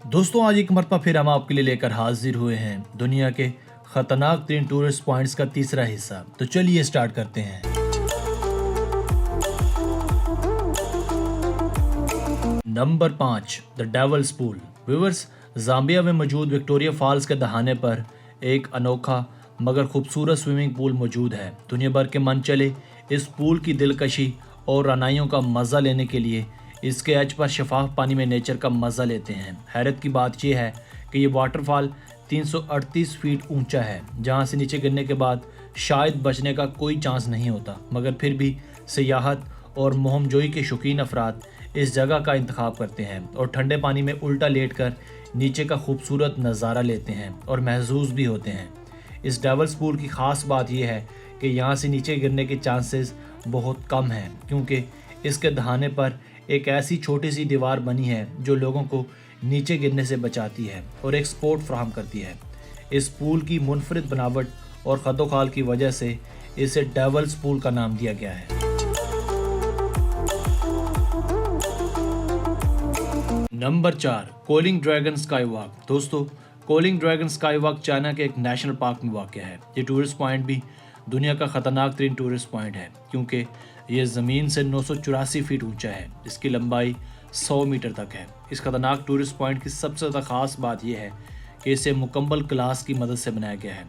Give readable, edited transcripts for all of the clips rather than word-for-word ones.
दोस्तों आज एक मरतबा फिर हम आपके लिए लेकर हाजिर हुए हैं दुनिया के खतरनाक तीन टूरिस्ट पॉइंट्स का तीसरा हिस्सा। तो चलिए स्टार्ट करते हैं। Number 5, the devil's pool. Viewers, Zambia में मौजूद विक्टोरिया फॉल्स के दहाने पर एक अनोखा मगर खूबसूरत स्विमिंग पूल मौजूद है। दुनिया भर के मन चले इस पूल की दिलकशी और रानाइयों का मज़ा लेने के लिए इसके एज पर शफाफ पानी में नेचर का मज़ा लेते हैं। हैरत की बात यह है कि ये वाटरफॉल 338 फीट ऊंचा है, जहां से नीचे गिरने के बाद शायद बचने का कोई चांस नहीं होता, मगर फिर भी सियाहत और मोहमजोई के शौकीन अफराद इस जगह का इंतखाब करते हैं और ठंडे पानी में उल्टा लेटकर नीचे का खूबसूरत नज़ारा लेते हैं और महसूस भी होते हैं। इस डेविल्स पूल की ख़ास बात यह है कि यहाँ से नीचे गिरने के चांसेस बहुत कम हैं, क्योंकि इसके दहाने पर एक ऐसी छोटी सी दीवार बनी है जो लोगों को नीचे गिरने से बचाती है और एक सपोर्ट फ्राहम करती है। इस पूल की मुनफरिद बनावट और खदोखाल की वजह से इसे डेविल्स पूल का नाम दिया गया है। Number 4, Coiling Dragon Sky Walk. दोस्तों, Coiling Dragon Sky Walk China के एक नेशनल पार्क में वाक़ है। ये टूरिस्ट पॉइंट भी दुनिया का ख़तरनाक तरीन टूरिस्ट पॉइंट है, क्योंकि ये ज़मीन से 984 फीट ऊंचा है। इसकी लंबाई 100 मीटर तक है। इस खतरनाक टूरिस्ट पॉइंट की सबसे ज़्यादा ख़ास बात यह है कि इसे मुकम्मल ग्लास की मदद से बनाया गया है।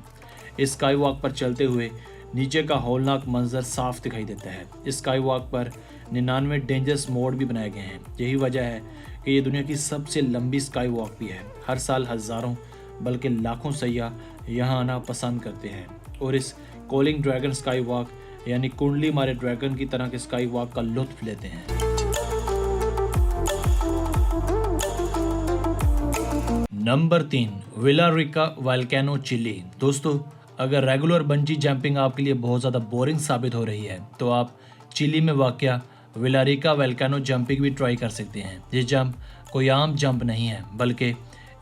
इस स्काई वॉक पर चलते हुए नीचे का हौलनाक मंजर साफ दिखाई देता है। इस स्काई वॉक पर 99 डेंजरस मोड भी बनाए गए हैं। यही वजह है कि ये दुनिया की सबसे लंबी स्काई वॉक भी है। हर साल हज़ारों बल्कि लाखों सयाह यहाँ आना पसंद करते हैं और इस कोलिंग ड्रैगन स्काई वॉक यानी कुंडली मारे ड्रैगन की तरह के स्काई वॉक का लुत्फ लेते हैं। Number 3, Villarrica volcano Chile. दोस्तों, अगर रेगुलर बंजी जंपिंग आपके लिए बहुत ज़्यादा बोरिंग साबित हो रही है तो आप चिली में वाक़या विला रिका वोल्केनो जंपिंग भी ट्राई कर सकते हैं। ये जंप कोई आम जंप नहीं है, बल्कि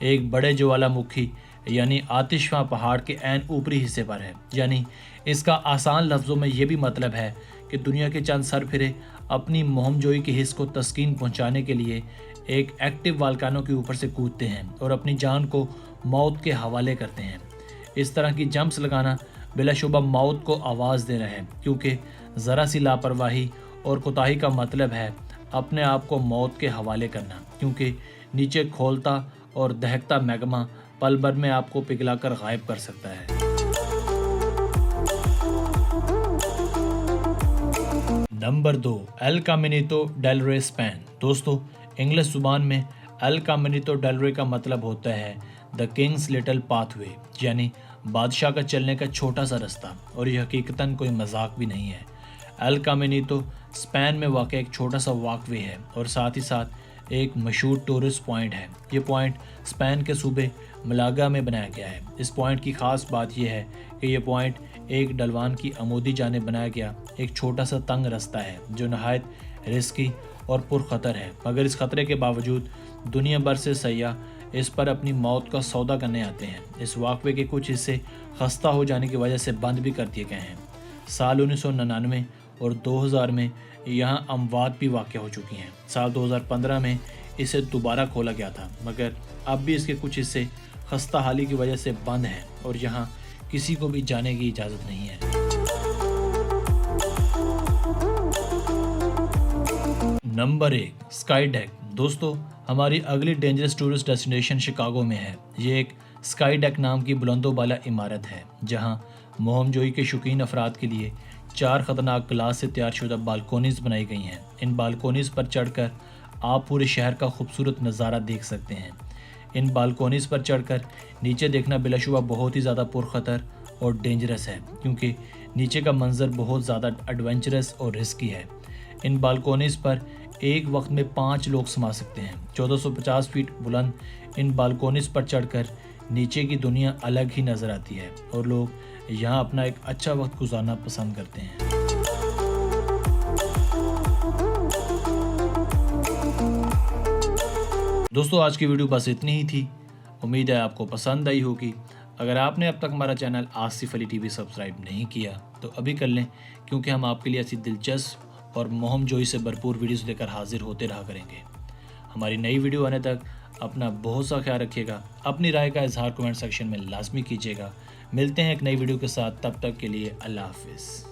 एक बड़े ज्वालामुखी यानी आतिशफा पहाड़ के ऐन ऊपरी हिस्से पर है। यानी इसका आसान लफ्ज़ों में ये भी मतलब है कि दुनिया के चंद सरफिरे अपनी मोहमजोई के हिस्स को तस्कीन पहुंचाने के लिए एक एक्टिव वोल्केनो के ऊपर से कूदते हैं और अपनी जान को मौत के हवाले करते हैं। इस तरह की जंप्स लगाना बिलाशुबा मौत को आवाज़ दे रहे हैं, क्योंकि ज़रा सी लापरवाही और कोताही का मतलब है अपने आप को मौत के हवाले करना, क्योंकि नीचे खोलता और दहकता मैग्मा पल भर में आपको पिघलाकर गायब कर सकता है। नंबर 2, एल कामिनितो डेल रे, स्पेन। दोस्तों, इंग्लिश जुबान में एल कामिनितो डेल रे का मतलब होता है द किंग्स लिटिल पाथवे, यानी बादशाह का चलने का छोटा सा रास्ता, और यह हकीकतन कोई मजाक भी नहीं है। एल कामिनितो स्पेन में वाक़ एक छोटा सा वॉकवे है और साथ ही साथ एक मशहूर टूरिस्ट पॉइंट है। ये पॉइंट स्पेन के सूबे मलागा में बनाया गया है। इस पॉइंट की ख़ास बात यह है कि यह पॉइंट एक ढलवान की आमूदी जाने बनाया गया एक छोटा सा तंग रास्ता है जो नहायत रिस्की और पुरखतर है, मगर इस खतरे के बावजूद दुनिया भर से सयाह इस पर अपनी मौत का सौदा करने आते हैं। इस वॉकवे के कुछ हिस्से खस्ता हो जाने की वजह से बंद भी कर दिए गए हैं। साल 1999 और 2000 में यहाँ अमवात भी वाक़ हो चुकी हैं। साल 2015 में इसे दोबारा खोला गया था, मगर अब भी इसके कुछ हिस्से खस्ता हाली की वजह से बंद हैं और यहाँ किसी को भी जाने की इजाज़त नहीं है। Number 1, sky deck. दोस्तों, हमारी अगली डेंजरस टूरिस्ट डेस्टिनेशन शिकागो में है। ये एक स्काई डेक नाम की बुलंदो बाला इमारत है, जहाँ मोहमजोई के शौकीन अफराद के लिए 4 खतरनाक ग्लास से तैयार शुदा बालकोनीज बनाई गई हैं। इन बालकोनीज पर चढ़कर आप पूरे शहर का खूबसूरत नज़ारा देख सकते हैं। इन बालकोनीज पर चढ़कर नीचे देखना बिलाशुबा बहुत ही ज़्यादा पुरखतर और डेंजरस है, क्योंकि नीचे का मंजर बहुत ज़्यादा एडवेंचरस और रिस्की है। इन बालकोनीज पर एक वक्त में 5 लोग समा सकते हैं। 1450 फीट बुलंद इन बालकोनीज पर चढ़कर नीचे की दुनिया अलग ही नज़र आती है और लोग यहाँ अपना एक अच्छा वक्त गुजारना पसंद करते हैं। दोस्तों, आज की वीडियो बस इतनी ही थी। उम्मीद है आपको पसंद आई होगी। अगर आपने अब तक हमारा channel Asif Ali TV subscribe नहीं किया तो अभी कर लें, क्योंकि हम आपके लिए ऐसी दिलचस्प और मोहमजोई से भरपूर वीडियोस लेकर हाजिर होते रहा करेंगे। हमारी नई वीडियो आने तक اپنا بہت سا خیال رکھیے گا، اپنی رائے کا اظہار کمنٹ سیکشن میں لازمی کیجیے گا۔ ملتے ہیں ایک نئی ویڈیو کے ساتھ، تب تک کے لیے اللہ حافظ۔